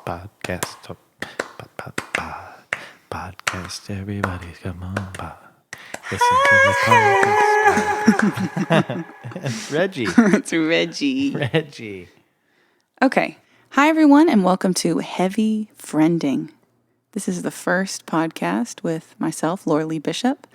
Podcast. Podcast. Everybody, come on. Listen to the podcast. It's Reggie. It's Reggie. Reggie. Okay. Hi, everyone, and welcome to Heavy Friending. This is the first podcast with myself, Laura Lee Bishop,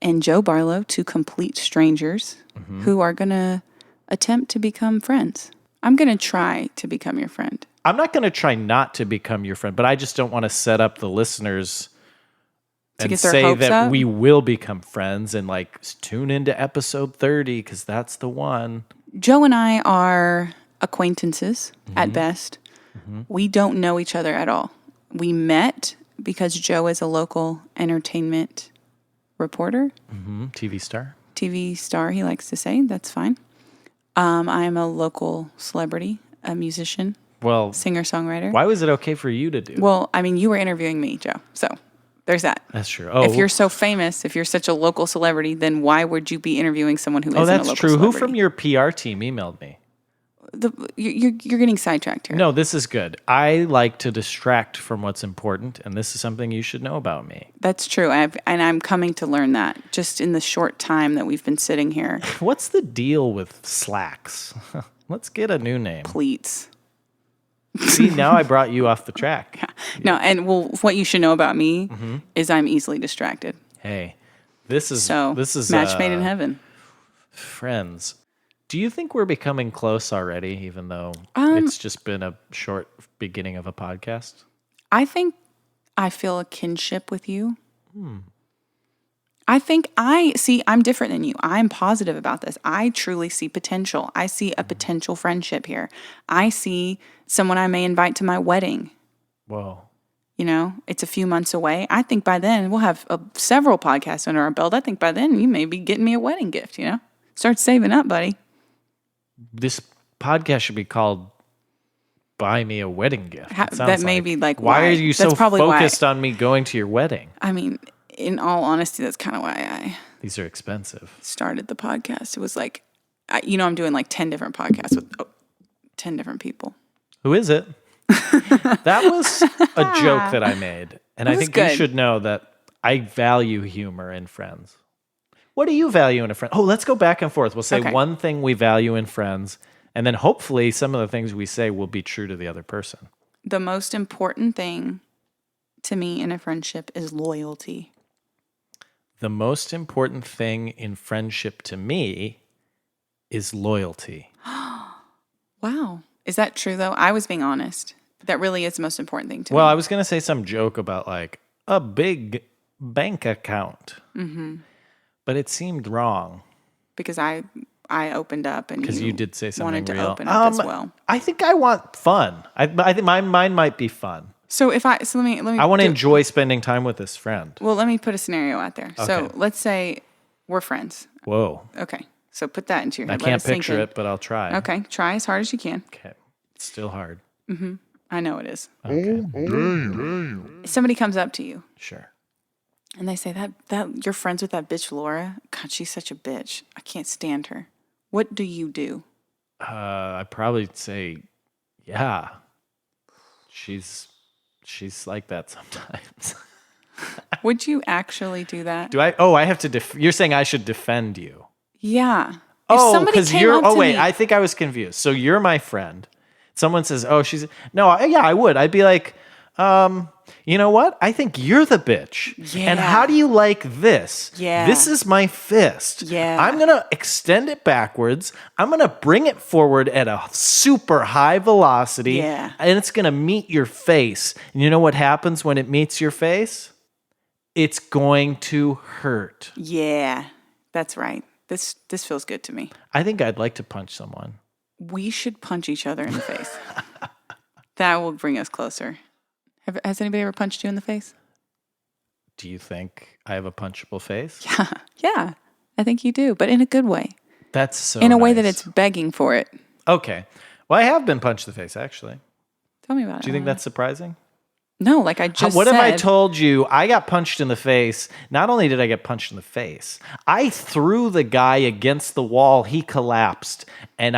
and Joe Barlow, two complete strangers who are going to attempt to become friends. I'm going to try to become your friend. I'm not going to try not to become your friend, but I just don't want to set up the listeners To and get their say hopes that up? we will become friends and like tune into episode 30 because that's the one. Joe and I are acquaintances at best. We don't know each other at all. We met because Joe is a local entertainment reporter. TV star. TV star, he likes to say. That's fine. I am a local celebrity, a musician, Well, singer-songwriter. why was it okay for you to do? Well, I mean, you were interviewing me, Joe. So there's that. That's true. Oh, If you're so famous, if you're such a local celebrity, then why would you be interviewing someone who isn't a that's local true. celebrity? Who from your PR team emailed me? You're getting sidetracked here. No, this is good. I like to distract from what's important, and this is something you should know about me. That's true. I'm coming to learn that just in the short time that we've been sitting here. What's the deal with slacks? Let's get a new name. Pleats. See, now I brought you off the track. No, and well, what you should know about me is I'm easily distracted. Hey, this is match made in heaven. Friends. Do you think we're becoming close already, even though it's just been a short beginning of a podcast? I think I feel a kinship with you. I think I'm different than you. I'm positive about this. I truly see potential. I see a potential friendship here. I see someone I may invite to my wedding. Whoa. You know, it's a few months away. I think by then we'll have several podcasts under our belt. I think by then you may be getting me a wedding gift, you know? Start saving up, buddy. This podcast should be called Buy Me a Wedding Gift. That may be like why are you so That's probably focused on me going to your wedding? I mean, in all honesty, that's kind of why I These are expensive. started the podcast. It was like, I'm doing like 10 different podcasts with 10 different people. Who is it? That was a joke that I made. And I think good. you should know that I value humor in friends. What do you value in a friend? Oh, let's go back and forth. We'll say one thing we value in friends, and then hopefully some of the things we say will be true to the other person. The most important thing to me in a friendship is loyalty. The most important thing in friendship to me is loyalty. Wow. Is that true, though? I was being honest. That really is the most important thing to me. Well, I was going to say some joke about like a big bank account. But it seemed wrong. Because I opened up and you did say something wanted to real. open up as well. I think I want fun. I think mine might be fun. So let me. I want to enjoy spending time with this friend. Well, let me put a scenario out there. Okay. So let's say we're friends. Whoa. Okay. So put that into your I head. can't picture it, but I'll try. Okay. Try as hard as you can. Okay. It's still hard. I know it is. Okay. Somebody comes up to you Sure. and they say that you're friends with that bitch Laura. God, she's such a bitch. I can't stand her. What do you do? I'd probably say, yeah. She's like that sometimes. Would you actually do that? Do I? Oh, I have to. You're saying I should defend you? Yeah. Oh, because you're. Oh, wait. Me, I think I was confused. So you're my friend. Someone says, "Oh, she's." No, yeah, I would. I'd be like, you know what? I think you're the bitch. Yeah. And how do you like this? Yeah. This is my fist. Yeah. I'm gonna extend it backwards. I'm gonna bring it forward at a super high velocity. Yeah. And it's gonna meet your face. And you know what happens when it meets your face? It's going to hurt. Yeah, that's right. This feels good to me. I think I'd like to punch someone. We should punch each other in the face. That will bring us closer. Has anybody ever punched you in the face? Do you think I have a punchable face? Yeah, I think you do, but in a good way. That's so in a way that nice. it's begging for it. Okay. Well, I have been punched in the face, actually. Tell me about it. Do you think that's surprising? No, like I just What said. if I told you I got punched in the face? Not only did I get punched in the face, I threw the guy against the wall. He collapsed, and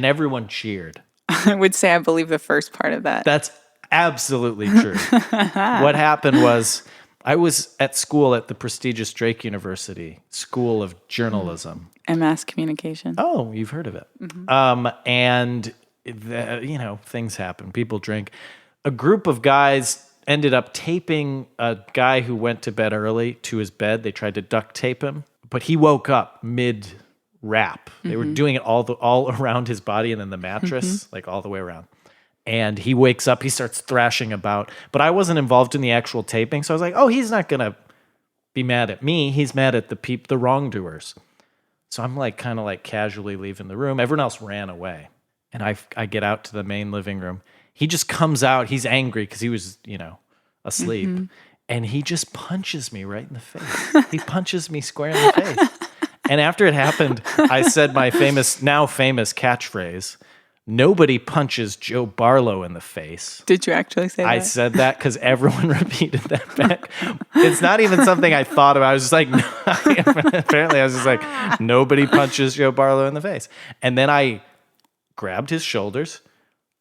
everyone cheered. I would say I believe the first part of that. That's absolutely true. What happened was I was at school at the prestigious Drake University School of Journalism. And mass communication. Oh, you've heard of it. And, things happen. People drink. A group of guys ended up taping a guy who went to bed early to his bed. They tried to duct tape him, but he woke up mid-rap. They were doing it all around his body and then the mattress, like all the way around. And he wakes up, he starts thrashing about. But I wasn't involved in the actual taping, so I was like, oh, he's not going to be mad at me. He's mad at the wrongdoers. So I'm kind of casually leaving the room. Everyone else ran away. And I get out to the main living room. He just comes out. He's angry because he was, asleep. And he just punches me right in the face. He punches me square in the face. And after it happened, I said my now famous catchphrase, nobody punches Joe Barlow in the face. Did you actually say that? I said that because everyone repeated that back. It's not even something I thought about. I was just like, apparently I was just like, nobody punches Joe Barlow in the face. And then I grabbed his shoulders,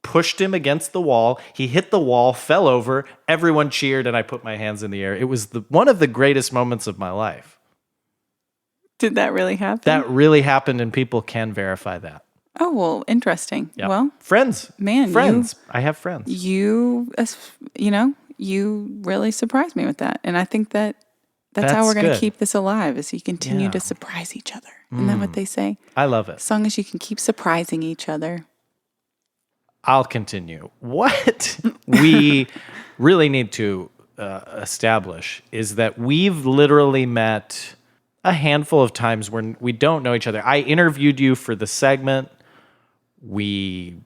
pushed him against the wall. He hit the wall, fell over. Everyone cheered, and I put my hands in the air. It was one of the greatest moments of my life. Did that really happen? That really happened, and people can verify that. Oh, well, interesting. Yep. Well, friends. I have friends. You really surprised me with that. And I think that's how we're going to keep this alive, is you continue to surprise each other. Isn't that what they say? I love it. As long as you can keep surprising each other. I'll continue. What we really need to establish is that we've literally met a handful of times when we don't know each other. I interviewed you for the segment. We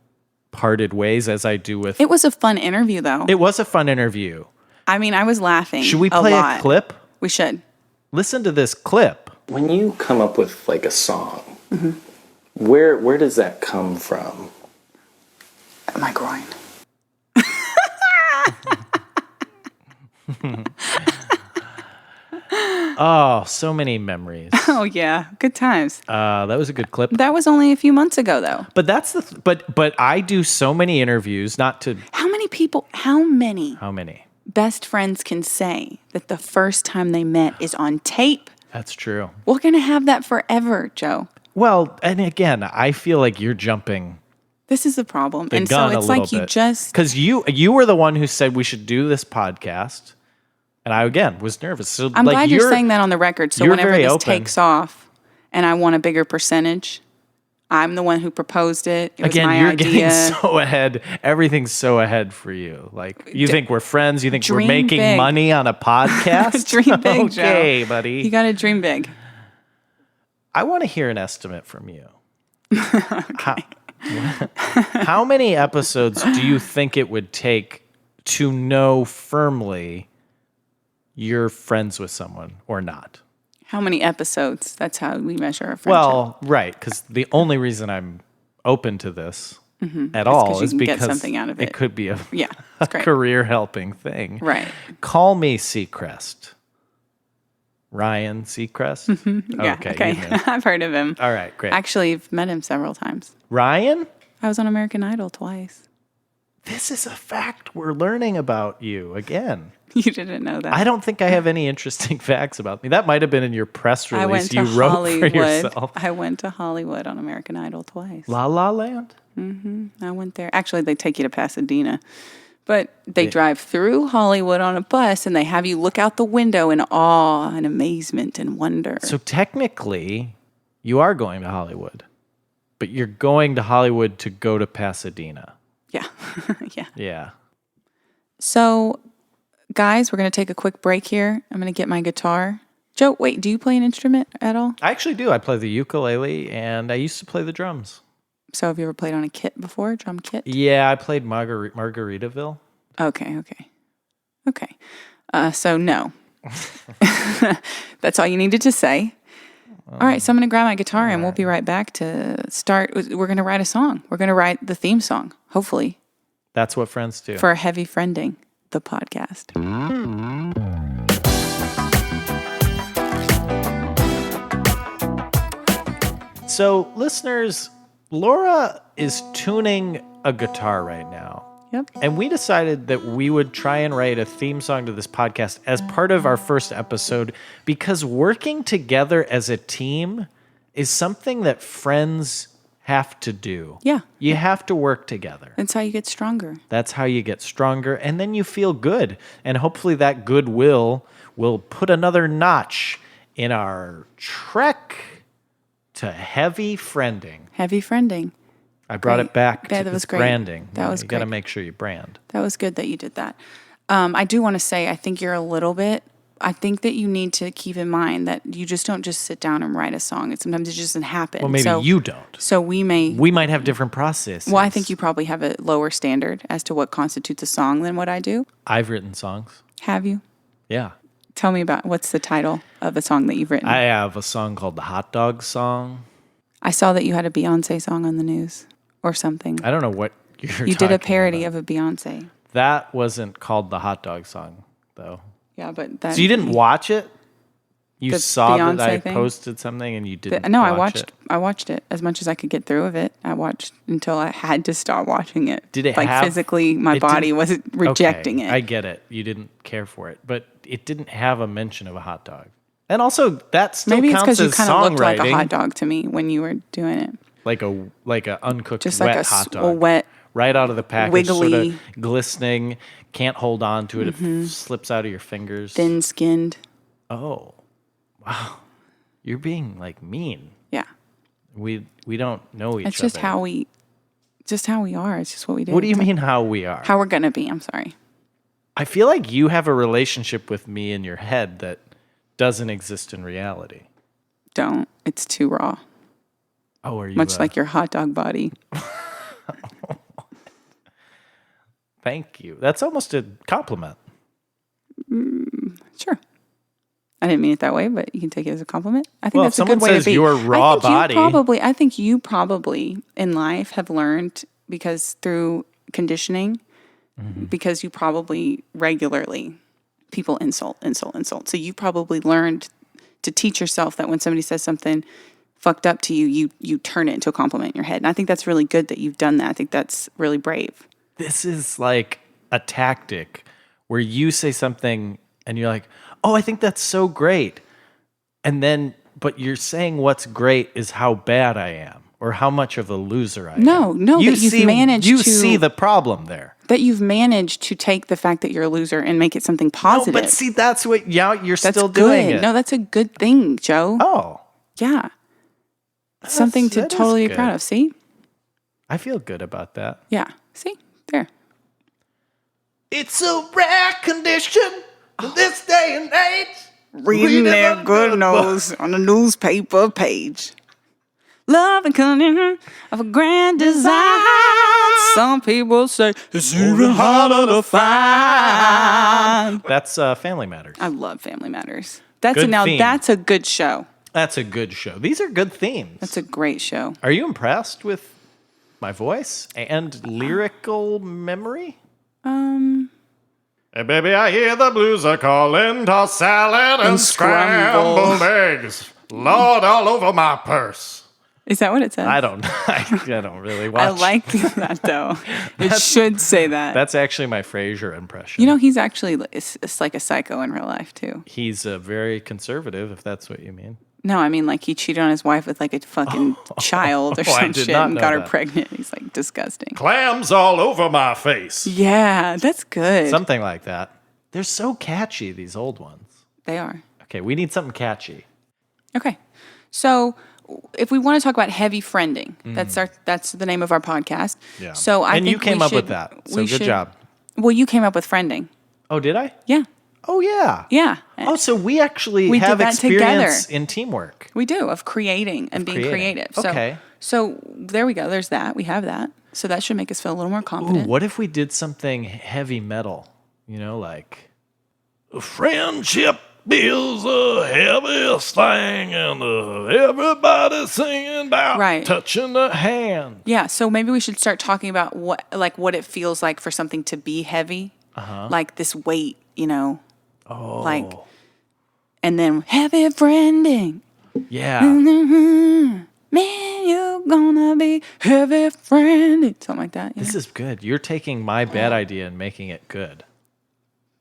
parted ways, as I do with... It was a fun interview, though. It was a fun interview. I mean, I was laughing. Should we play a clip? We should. Listen to this clip. When you come up with a song, where does that come from? My groin. Oh, so many memories. Oh yeah, good times. That was a good clip. That was only a few months ago, though. But that's but I do so many interviews. Not to How many best friends can say that the first time they met is on tape? That's true. We're gonna have that forever, Joe. Well, and again, I feel like you're jumping. This is the problem, and so it's like you just because you were the one who said we should do this podcast. And I, again, was nervous. So, I'm glad you're saying that on the record. So whenever this takes off and I want a bigger percentage, I'm the one who proposed it. It was my idea. Getting so ahead. Everything's so ahead for you. You think we're friends. You think we're making money on a podcast. Dream big, okay, Joe. Buddy. You got to dream big. I want to hear an estimate from you. Okay. How many episodes do you think it would take to know firmly you're friends with someone or not? How many episodes? That's how we measure a friendship. Well, right, because the only reason I'm open to this at all is because get something out of it. It could be a great. career-helping thing. Right. Call me Seacrest. Ryan Seacrest? Yeah, okay. I've heard of him. All right, great. Actually, I've met him several times. Ryan? I was on American Idol twice. This is a fact we're learning about you again. You didn't know that. I don't think I have any interesting facts about me. That might have been in your press release you wrote for yourself. I went to Hollywood on American Idol twice. La La Land? I went there. Actually, they take you to Pasadena. But they drive through Hollywood on a bus, and they have you look out the window in awe and amazement and wonder. So technically, you are going to Hollywood. But you're going to Hollywood to go to Pasadena. Yeah. Yeah. So, guys, we're going to take a quick break here. I'm going to get my guitar. Joe, wait, do you play an instrument at all? I actually do. I play the ukulele, and I used to play the drums. So have you ever played on a kit before, drum kit? Yeah, I played Margaritaville. Okay. So no. That's all you needed to say. All right, so I'm going to grab my guitar and we'll be right back to start. We're going to write a song. We're going to write the theme song, hopefully. That's what friends do. For Heavy Friending, the podcast. So, listeners, Laura is tuning a guitar right now. Yep. And we decided that we would try and write a theme song to this podcast as part of our first episode because working together as a team is something that friends have to do. Yeah. You have to work together. That's how you get stronger. That's how you get stronger, and then you feel good. And hopefully that goodwill will put another notch in our trek to heavy friending. Heavy friending. I brought it back Yeah, to that was this great. branding. That was You got to great. make sure you brand. That was good that you did that. I do want to say, I think you're a little bit, I think that you need to keep in mind that you just don't just sit down and write a song. Sometimes it just doesn't happen. Well, maybe you don't. So we might have different processes. Well, I think you probably have a lower standard as to what constitutes a song than what I do. I've written songs. Have you? Yeah. Tell me about what's the title of a song that you've written. I have a song called the Hot Dog Song. I saw that you had a Beyonce song on the news or something. I don't know what you're You did a talking parody about. of a Beyonce. That wasn't called the Hot Dog Song, though. Yeah, but that. So you didn't watch it? You The saw that Beyonce I thing? posted something and you didn't No, watch it? I watched it as much as I could get through of it. I watched until I had to stop watching it. Did it like have- physically? My it body didn't- wasn't rejecting Okay, it. I get it. You didn't care for it, but it didn't have a mention of a hot dog. And also, that still Maybe it's counts because you as kind of looked like a songwriting. hot dog to me when you were doing it. Like a uncooked Just wet like hot dog. a wet. right out of the package, wiggly- sort of glistening. Can't hold on to it. It slips out of your fingers. Thin-skinned. Oh, wow. You're being like mean. Yeah, We don't know each other. it's just how we are. It's just what we do. What do you mean how we are? How we're gonna be? I'm sorry. I feel like you have a relationship with me in your head that doesn't exist in reality. Don't. It's too raw. Oh, are you Much like your hot dog body. Thank you. That's almost a compliment. Sure. I didn't mean it that way, but you can take it as a compliment. I think Well, if that's a someone good way says to be. your raw body- I think you probably in life have learned because through conditioning, because you probably regularly people insult. So you probably learned to teach yourself that when somebody says something fucked up to you, you turn it into a compliment in your head. And I think that's really good that you've done that. I think that's really brave. This is like a tactic where you say something and you're like, oh, I think that's so great. And then, but you're saying what's great is how bad I am or how much of a loser I am. No, that you've managed You to- see the problem there. That you've managed to take the fact that you're a loser and make it something positive. No, but see, that's what, you're that's still good. doing it. No, that's a good thing, Joe. Oh, Yeah. Something to that is totally be good. proud of. See? I feel good about that. Yeah. See? There. It's a rare condition in this day and age. Reading their good nose on a newspaper page. Love and cunning of a grand design. Some people say it's even harder to find. That's Family Matters. I love Family Matters. That's Good theme. that's a good show. That's a good show. These are good themes. That's a great show. Are you impressed with my voice and lyrical memory? Hey, baby, I hear the blues are calling. Toss salad and scrambled eggs. Lord, all over my purse. Is that what it says? I don't really watch. I like that though. It should say that. That's actually my Frasier impression. You know, he's actually it's like a psycho in real life too. He's very conservative, if that's what you mean. No, I mean like he cheated on his wife with like a fucking child or I some did shit not and know got her that. pregnant. He's like disgusting. Clams all over my face. Yeah, that's good. Something like that. They're so catchy, these old ones. They are. Okay, we need something catchy. Okay. So if we want to talk about heavy friending, that's the name of our podcast. Yeah. So I And think you came we up with should- that. So we good should- job. Well, you came up with friending. Oh, did I? Yeah. Oh, yeah. Yeah. Oh, so we actually We did have that experience together. in teamwork. We do, of creating and being creating. creative. So, Okay. So there we go. There's that. We have that. So that should make us feel a little more Ooh, confident. what if we did something heavy metal? You know, like friendship is the heaviest thing, and everybody's singing about Right. touching the hand. Yeah. So maybe we should start talking about what it feels like for something to be heavy, like this weight, you know, like, and then heavy friending. Yeah. Man, you gonna be heavy friending. Something like that. This is good. You're taking my bad idea and making it good.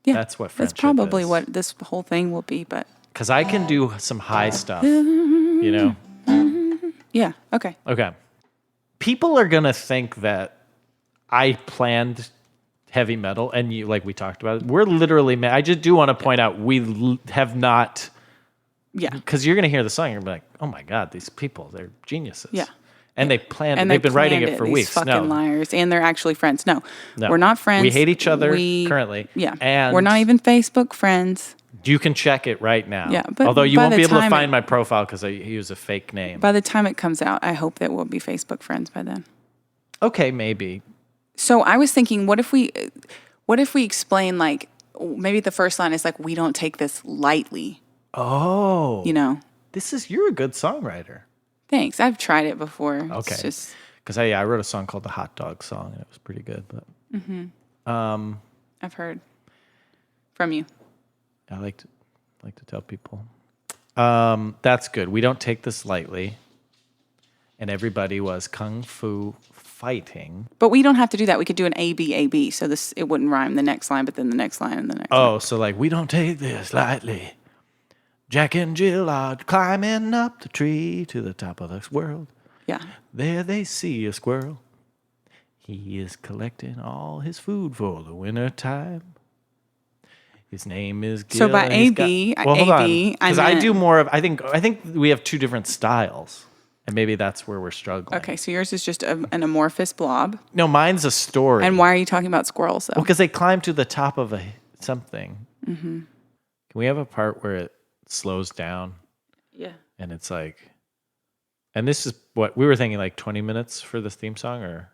Yeah, That's what friendship That's probably is. what this whole thing will be, but... Because I can do some high stuff, you know? Yeah, okay. Okay. People are going to think that I planned heavy metal, and you, like we talked about, we're literally, I just do want to point out, we have not... Yeah. Because you're going to hear the song, you're going to be like, oh my God, these people, they're geniuses. Yeah. And they planned And it. They've been writing it for these weeks. Fucking liars. And they're actually friends. No, we're not friends. We hate each other currently. Yeah. And we're not even Facebook friends. You can check it right now. Yeah. But although you won't be able to find it, my profile because I use a fake name. By the time it comes out, I hope that we'll be Facebook friends by then. Okay, maybe. So I was thinking, what if we explain, like, maybe the first line is like, we don't take this lightly. Oh. You know? You're a good songwriter. Thanks. I've tried it before. Okay. It's just... Because I wrote a song called The Hot Dog Song, and it was pretty good. But I've heard from you. I like to tell people. That's good. We don't take this lightly. And everybody was kung fu fighting. But we don't have to do that. We could do an A-B, so it wouldn't rhyme the next line, but then the next line and the next line. Oh, so like, we don't take this lightly. Jack and Jill are climbing up the tree to the top of the world. Yeah. There they see a squirrel. He is collecting all his food for the winter time. His name is Gil. So by A-B, because I do more of, I think we have two different styles. And maybe that's where we're struggling. Okay, so yours is just an amorphous blob. No, mine's a story. And why are you talking about squirrels, though? Well, because they climb to the top of something. Mm-hmm. Can we have a part where it slows down? Yeah. And it's like, and this is what we were thinking, like 20 minutes for this theme song, or?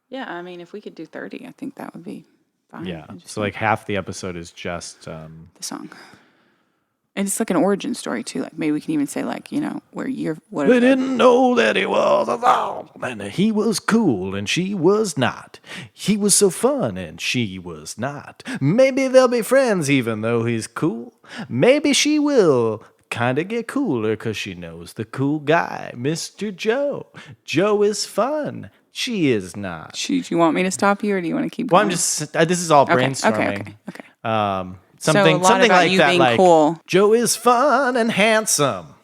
Yeah, I mean, if we could do 30, I think that would be fine. Yeah, so like half the episode is just... the song. And it's like an origin story, too. Like, maybe we can even say, like, you know, where you're... They didn't know that he was a doll, and he was cool, and she was not. He was so fun, and she was not. Maybe they'll be friends, even though he's cool. Maybe she will kind of get cooler, because she knows the cool guy, Mr. Joe. Joe is fun. She is not. Do you want me to stop you, or do you want to keep going? Well, I'm just... this is all brainstorming. Okay. Something like you that, being like, cool. Joe is fun and handsome.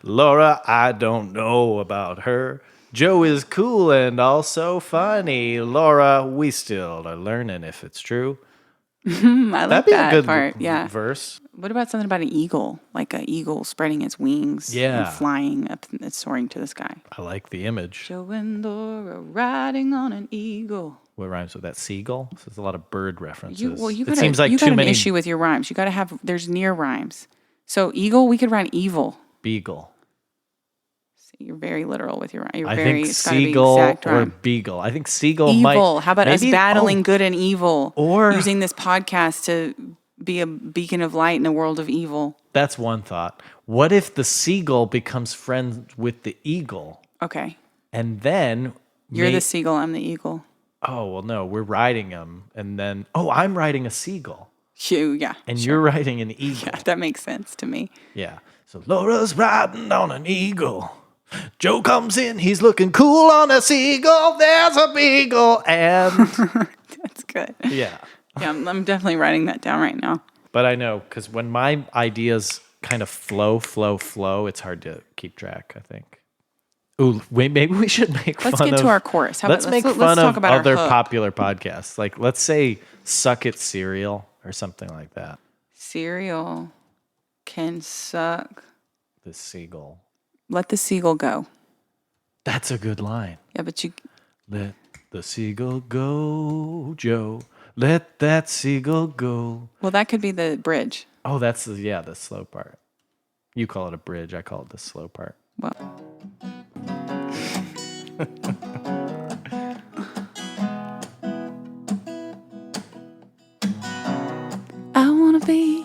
Laura, I don't know about her. Joe is cool and also funny. Laura, we still are learning if it's true. I like That'd be that a good part, yeah. verse. What about something about an eagle? Like an eagle spreading its wings and flying up and soaring to the sky. I like the image. Joe and Laura riding on an eagle. What rhymes with that? Seagull? So there's a lot of bird references. It seems like you got an issue with your rhymes. You got to have, there's near rhymes. So eagle, we could rhyme evil. Beagle. See, you're very literal with your rhyme. I think seagull or beagle. I think seagull might. Evil. How about us battling good and evil? Or using this podcast to be a beacon of light in a world of evil. That's one thought. What if the seagull becomes friends with the eagle? Okay. And then... You're the seagull, I'm the eagle. Oh, well, no, we're riding them. And then, I'm riding a seagull. Yeah. And you're riding an eagle. Yeah, that makes sense to me. Yeah. So Laura's riding on an eagle. Joe comes in, he's looking cool on a seagull. There's a beagle. And... That's good. Yeah. Yeah, I'm definitely writing that down right now. But I know, because when my ideas kind of flow, it's hard to keep track, I think. Ooh, wait, maybe we should make fun of... Let's get to our chorus. Let's make fun of other popular podcasts. Like, let's say Suck It Cereal or something like that. Cereal can suck... The seagull. Let the seagull go. That's a good line. Yeah, but you... Let the seagull go, Joe. Let that seagull go. Well, that could be the bridge. Oh, that's the slow part. You call it a bridge. I call it the slow part. Well... I want to be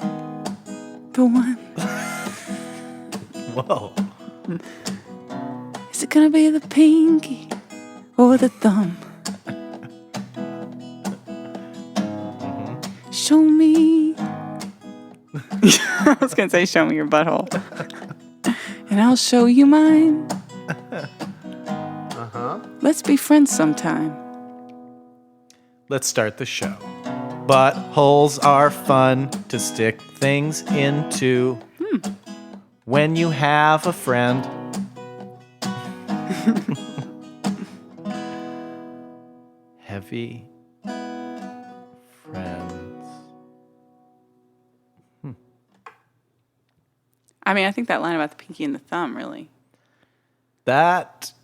the one. Whoa. Is it going to be the pinky or the thumb? Show me. I was going to say, show me your butthole. And I'll show you mine. Let's be friends sometime. Let's start the show. Buttholes are fun to stick things into. When you have a friend. Heavy friends. I mean, I think that line about the pinky and the thumb, really. That...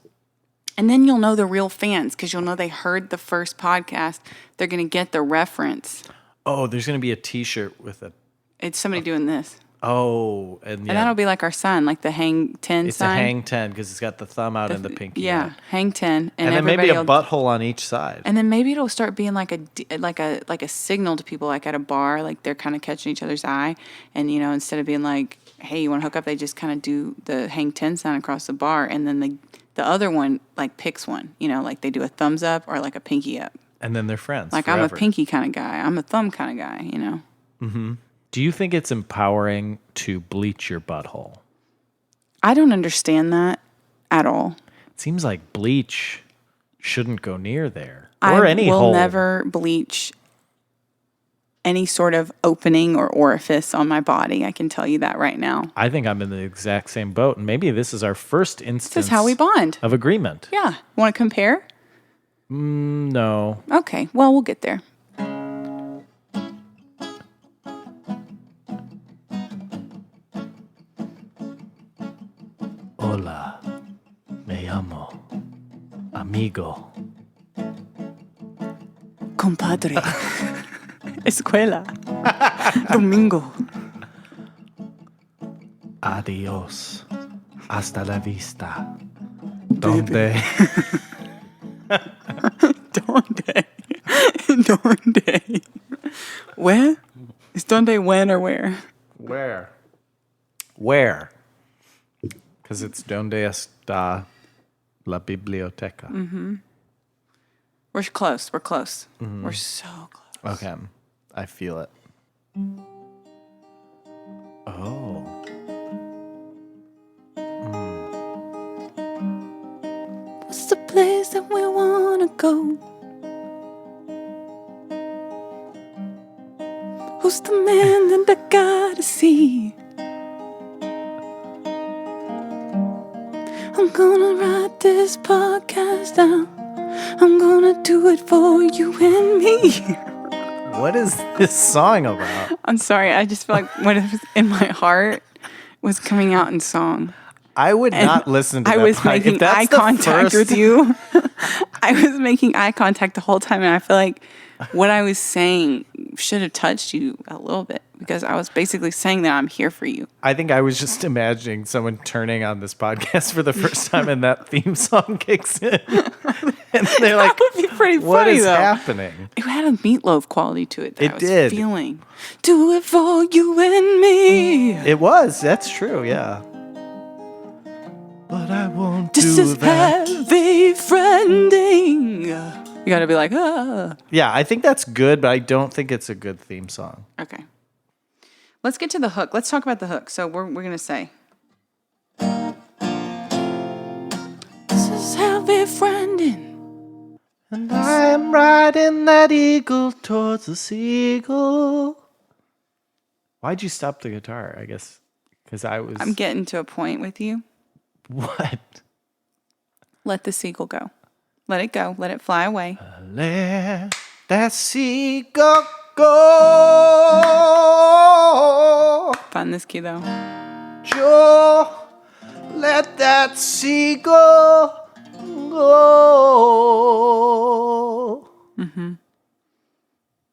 And then you'll know the real fans because you'll know they heard the first podcast. They're going to get the reference. Oh, there's going to be a T-shirt with a... It's somebody doing this. Oh, and that'll be like our sign, like the hang 10 it's sign. It's a hang 10 because it's got the thumb out and the pinky. Yeah, hang 10. And then maybe a butthole on each side. And then maybe it'll start being like a signal to people, like at a bar, like they're kind of catching each other's eye. And, you know, instead of being like, hey, you want to hook up, they just kind of do the hang 10 sign across the bar. And then the other one, like, picks one, you know, like they do a thumbs up or like a pinky up. And then they're friends. Like, forever. I'm a pinky kind of guy. I'm a thumb kind of guy, you know? Mm-hmm. Do you think it's empowering to bleach your butthole? I don't understand that at all. It seems like bleach shouldn't go near there. Or any hole. I will never bleach any sort of opening or orifice on my body. I can tell you that right now. I think I'm in the exact same boat. And maybe this is our first instance. This is how we bond. Of agreement. Yeah. Want to compare? No. Okay. Well, we'll get there. Hola, me llamo amigo. Compadre. Escuela. Domingo. Adios. Hasta la vista. Donde? Donde. Donde. Where? Is donde when or where? Where? Where? Because it's donde está la biblioteca. Mm-hmm. We're close. We're close. Mm-hmm. We're so close. Okay. I feel it. Oh. What's the place that we want to go? Who's the man that I gotta see? I'm gonna write this podcast down. I'm gonna do it for you and me. What is this song about? I'm sorry. I just feel like what was in my heart was coming out in song. I would not listen to that. I was making eye contact with you. I was making eye contact the whole time, and I feel like what I was saying should have touched you a little bit because I was basically saying that I'm here for you. I think I was just imagining someone turning on this podcast for the first time and that theme song kicks in. And they're like, that would be pretty funny, what is though. happening? It had a Meatloaf quality to it that I was did. feeling. Do it for you and me. It was. That's true, yeah. But I won't This do is that. heavy friending. You gotta be like, ah. Yeah, I think that's good, but I don't think it's a good theme song. Okay. Let's get to the hook. Let's talk about the hook. So we're gonna say, this is heavy friending. And I am riding that eagle towards the seagull. Why'd you stop the guitar? I guess because I'm getting to a point with you. What? Let the seagull go. Let it go. Let it fly away. Let that seagull go. Find this key though. Joe, let that seagull go. Mm-hmm.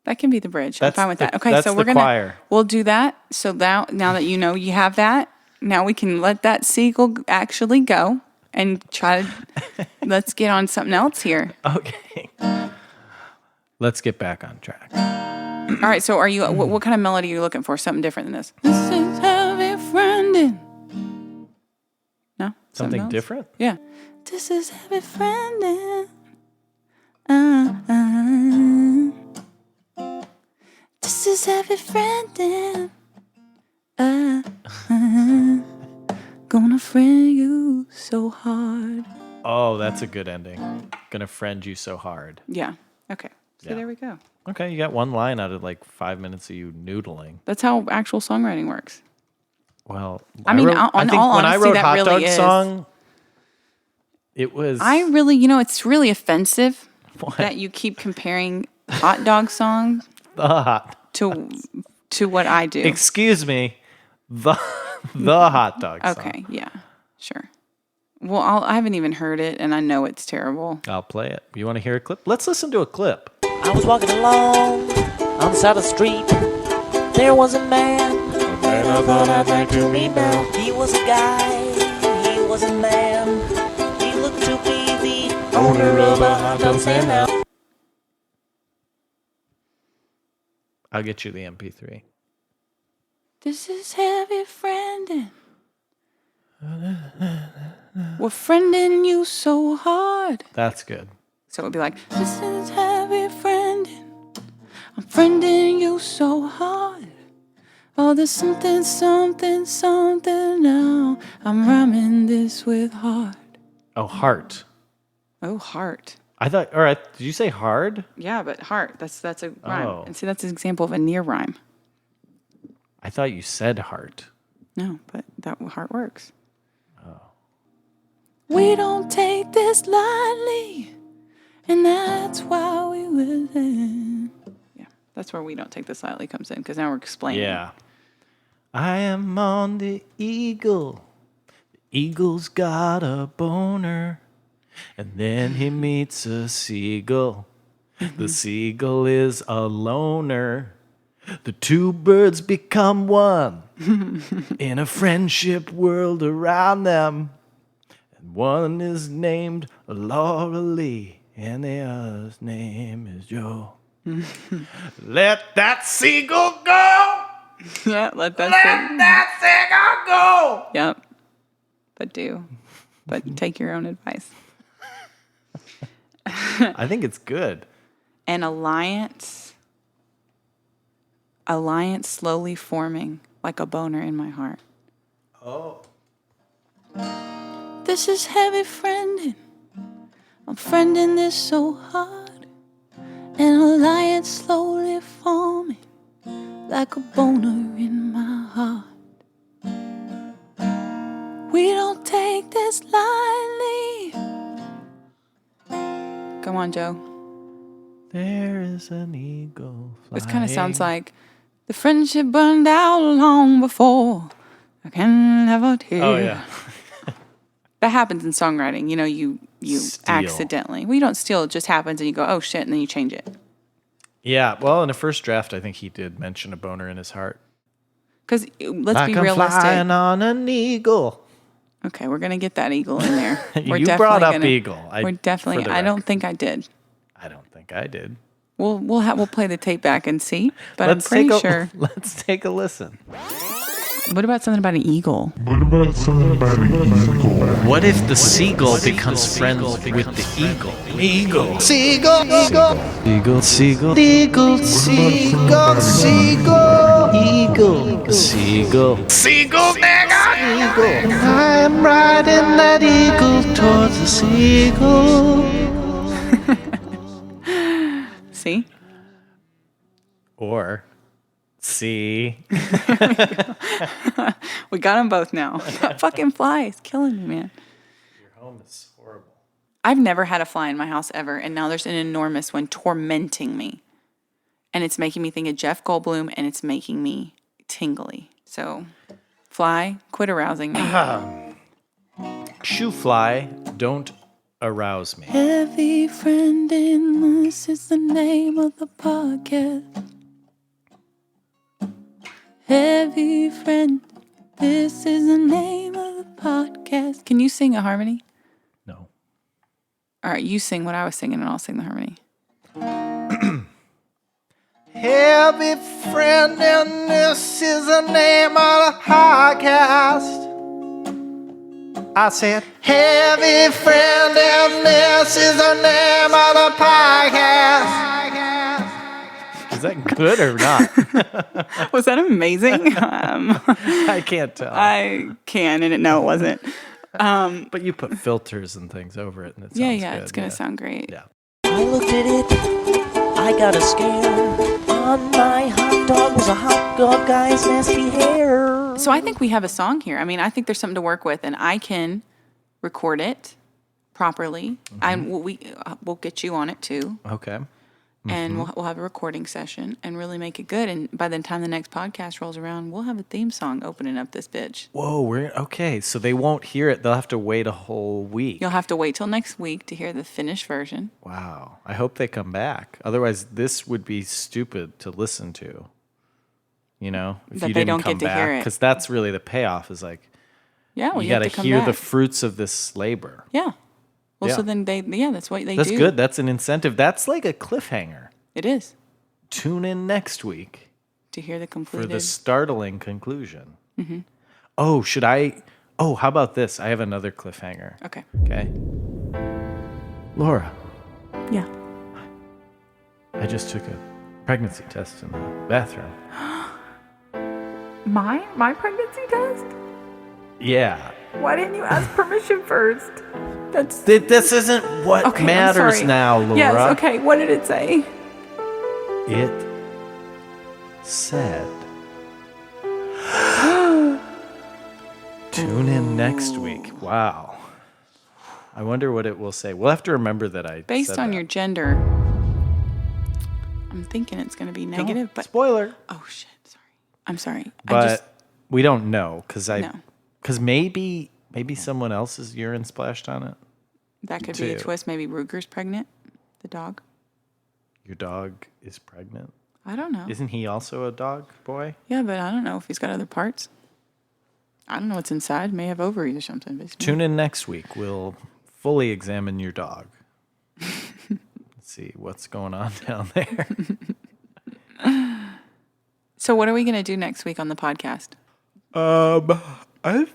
That can be the bridge. I'm fine with that. Okay, that's so we're the choir. We'll do that. So now that you know you have that, now we can let that seagull actually go and try to let's get on something else here. Okay. Let's get back on track. All right, so are you what kind of melody are you looking for? Something different than this. This is heavy friending. No? Something else? different? Yeah. This is heavy friending. This is heavy friending. Gonna friend you so hard. Oh, that's a good ending. Gonna friend you so hard. Yeah. Okay. So Yeah. there we go. Okay, you got one line out of like 5 minutes of you noodling. That's how actual songwriting works. Well, I mean, I on think all when I honesty, wrote that Hot really Dog is. Song, it was... I really, it's really offensive that you keep comparing hot dog song to what I do. Excuse me, the hot dog song. Okay, yeah, sure. Well, I haven't even heard it, and I know it's terrible. I'll play it. You want to hear a clip? Let's listen to a clip. I was walking along on the side of the street. There was a man. A man I thought I'd like to meet now. He was a guy. He was a man. He looked to be the owner of a hot dog stand now. I'll get you the MP3. This is heavy friending. We're friending you so hard. That's good. So it would be like, this is heavy friending. I'm friending you so hard. Oh, there's something, something, something now. I'm rhyming this with heart. Oh, heart. Oh, heart. I thought, all right, did you say hard? Yeah, but heart. That's a rhyme. Oh. And see, that's an example of a near rhyme. I thought you said heart. No, but that heart works. Oh. We don't take this lightly, and that's why we will. Yeah, that's where we don't take this lightly comes in, because now we're explaining. Yeah. I am on the eagle. The eagle's got a boner. And then he meets a seagull. The seagull is a loner. The two birds become one in a friendship world around them. And one is named Laura Lee, and the other's name is Joe. Let that seagull go! Yeah, let that seagull go! Yep. But take your own advice. I think it's good. An alliance slowly forming like a boner in my heart. Oh. This is heavy friending. I'm friending this so hard. An alliance slowly forming like a boner in my heart. We don't take this lightly. Come on, Joe. There is an eagle flying. This kind of sounds like the friendship burned out long before. I can never tell. Oh, yeah. That happens in songwriting. You Steal. accidentally. Well, you don't steal. It just happens and you go, oh, shit, and then you change it. Yeah, well, in the first draft, I think he did mention a boner in his heart. Because let's like be I'm realistic. flying on an eagle. Okay, we're going to get that eagle in there. You brought up eagle. We're definitely. I don't think I did. I don't think I did. We'll play the tape back and see. But I'm pretty sure. Let's take a listen. What about something about an eagle? What if the seagull becomes friends with the eagle? Eagle. Seagull. Eagle. Eagle. Seagull. Eagle. Seagull. Seagull. Eagle. Seagull. Seagull. Eagle. I'm riding that eagle towards the seagull. See? Or see. We got them both now. That fucking fly is killing me, man. Your home is horrible. I've never had a fly in my house ever, and now there's an enormous one tormenting me. And it's making me think of Jeff Goldblum, and it's making me tingly. So, fly, quit arousing me. Shoo fly, don't arouse me. Heavy friending, this is the name of the podcast. Heavy friend, this is the name of the podcast. Can you sing a harmony? No. All right, you sing what I was singing, and I'll sing the harmony. Heavy friend, and this is the name of the podcast. I said, heavy friend, and this is the name of the podcast. Is that good or not? Was that amazing? I can't tell. I can, and no, it wasn't. But you put filters and things over it, and it sounds good. It's gonna sound great. Yeah. I looked at it, I got a scare. On my hot dog was a hot dog guy's nasty hair. So I think we have a song here. I mean, I think there's something to work with, and I can record it properly. We'll get you on it too. Okay. And we'll have a recording session and really make it good. And by the time the next podcast rolls around, we'll have a theme song opening up this bitch. Whoa, okay. So they won't hear it. They'll have to wait a whole week. You'll have to wait till next week to hear the finished version. Wow. I hope they come back. Otherwise, this would be stupid to listen to. You know, if That you they didn't don't come get to back, hear it. because that's really the payoff. Is like Yeah, well, you you got have to to come hear back. the fruits of this labor. Yeah. Well, Yeah. so then that's what they That's do. good. That's an incentive. That's like a cliffhanger. It is. Tune in next week To hear the for completed. the startling conclusion. Oh, should I? Oh, how about this? I have another cliffhanger. Okay. Okay. Laura, Yeah. I just took a pregnancy test in the bathroom. My pregnancy test? Yeah. Why didn't you ask permission first? That's This isn't what okay. matters I'm sorry. now, Laura. Yes. Okay. What did it say? It said. Tune in next week. Wow. I wonder what it will say. We'll have to remember that I Based said on that. your gender, I'm thinking it's going to be negative. But spoiler. oh shit! Sorry. I'm sorry. But we don't know because No. maybe someone else's urine splashed on it. That could be a too. twist. Maybe Ruger's pregnant. The dog. Your dog is pregnant. I don't know. Isn't he also a dog boy? Yeah, but I don't know if he's got other parts. I don't know what's inside. May have ovaries or something. But Tune in next week. We'll fully examine your dog. See what's going on down there. So what are we going to do next week on the podcast? I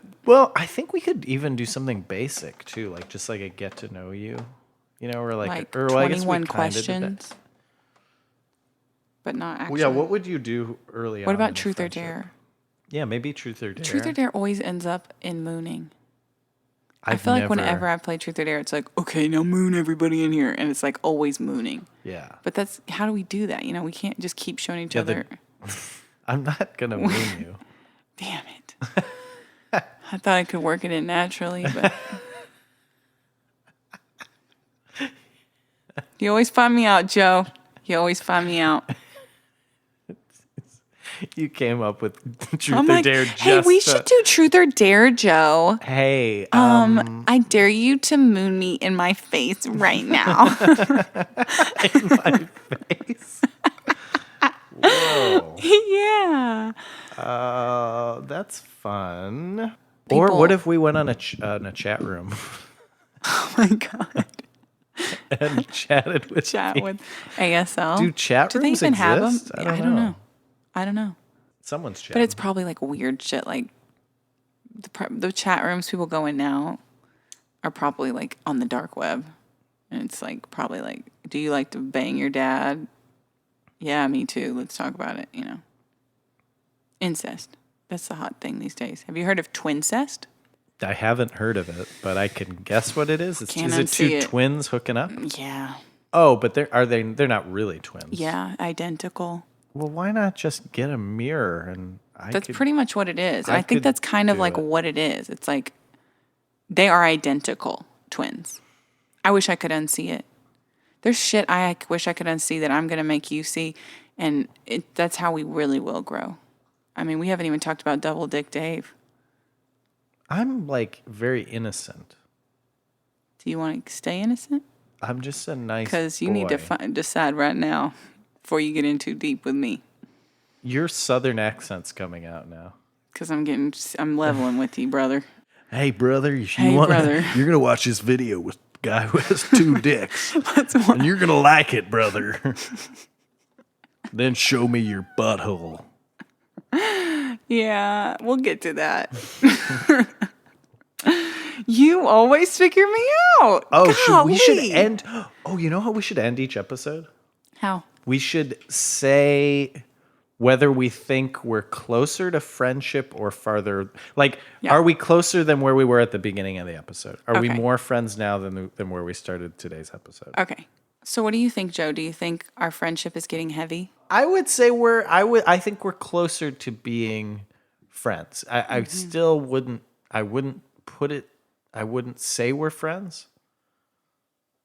think we could even do something basic too, like just like a get to know you. You know, or like or well, I guess we 21 kinda did that. questions, but not actually. Well, yeah, what would you do early on? What in about the truth or friendship? dare? Yeah, maybe truth or dare. Truth or dare always ends up in mooning. I I've feel like never- whenever I play truth or dare, it's like, okay, now moon everybody in here, and it's like always mooning. Yeah. But that's how do we do that? You know, we can't just keep showing each Yeah, other. I'm not gonna moon you. Damn it! I thought I could work it in naturally, but you always find me out, Joe. You always find me out. You came up with truth I'm or like, dare. hey, we should do truth or dare, Joe. Hey, I dare you to moon me in my face right now. in my face. Whoa. Yeah. That's fun. Or People- what if we went on a chat room Oh my God. and chatted with Chat people? with ASL. Do chat Do they rooms even have them? exist? I don't know. I don't know. Someone's chatting. But it's probably like weird shit. Like the chat rooms people go in now are probably like on the dark web. And it's like probably like, do you like to bang your dad? Yeah, me too. Let's talk about it, you know. Incest. That's the hot thing these days. Have you heard of twincest? I haven't heard of it, but I can guess what it is. Can't Is it two unsee it. twins hooking up? Yeah. Oh, but they're not really twins. Yeah, identical. Well, why not just get a mirror and That's pretty much what it is. I I think could that's kind of do like it. what it is. It's like they are identical twins. I wish I could unsee it. There's shit I wish I could unsee that I'm going to make you see. And that's how we really will grow. I mean, we haven't even talked about Double Dick Dave. I'm like very innocent. Do you want to stay innocent? I'm just a nice Because you need to decide right now before you get in too deep with me. Your southern accent's coming out now. Because I'm leveling with you, brother. Hey, brother, brother. you're gonna watch this video with a guy who has 2 dicks, and you're gonna like it, brother. Then show me your butthole. Yeah, we'll get to that. You always figure me out. Oh, we should Golly. end. Oh, you know how we should end each episode? How? We should say whether we think we're closer to friendship or farther. Like, are we closer than where we were at the beginning of the episode? Are we more friends now than where we started today's episode? Okay. So what do you think, Joe? Do you think our friendship is getting heavy? I would say I think we're closer to being friends. I still wouldn't say we're friends,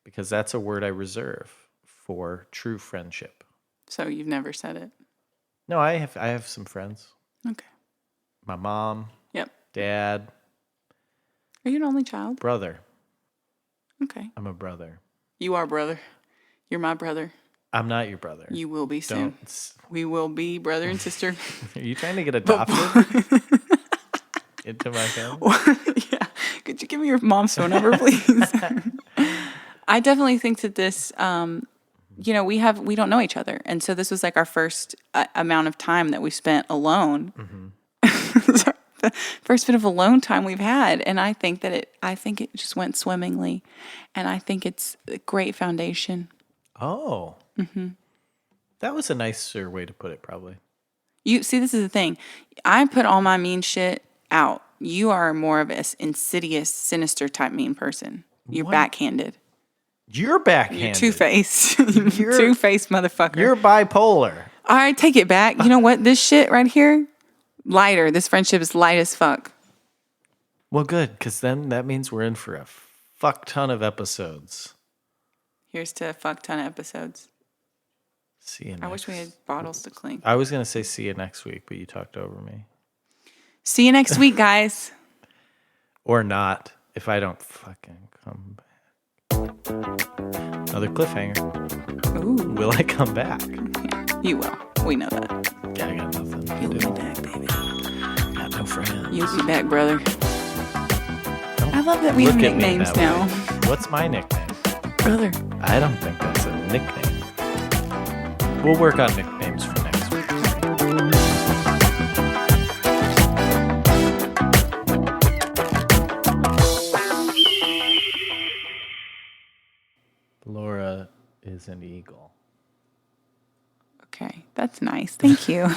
because that's a word I reserve for true friendship. So you've never said it? No, I have some friends. Okay. My mom. Yep. Dad. Are you an only child? Brother. Okay. I'm a brother. You are brother. You're my brother. I'm not your brother. You will be soon. We will be brother and sister. Are you trying to get adopted into my family? Yeah. Could you give me your mom's phone number, please? I definitely think that this, we don't know each other. And so this was like our first amount of time that we spent alone. Mm-hmm. The first bit of alone time we've had. And I think it just went swimmingly. And I think it's a great foundation. Oh. Mm-hmm. That was a nicer way to put it, probably. You see, this is the thing. I put all my mean shit out. You are more of an insidious, sinister type mean person. You're backhanded. You're backhanded. You're two-faced. You're two-faced motherfucker. You're bipolar. All right, take it back. You know what? This shit right here, lighter. This friendship is light as fuck. Well, good, because then that means we're in for a fuck ton of episodes. Here's to a fuck ton of episodes. See you next. I wish we had bottles to clink. I was going to say see you next week, but you talked over me. See you next week, guys. Or not, if I don't fucking come back. Another cliffhanger. Ooh. Will I come back? Yeah, you will. We know that. Yeah, I got nothing. You'll be back, baby. Got no friends. You'll be back, brother. I love that we have nicknames now. What's my nickname? Brother. I don't think that's a nickname. We'll work on nicknames for next week. Laura is an eagle. Okay, that's nice. Thank you.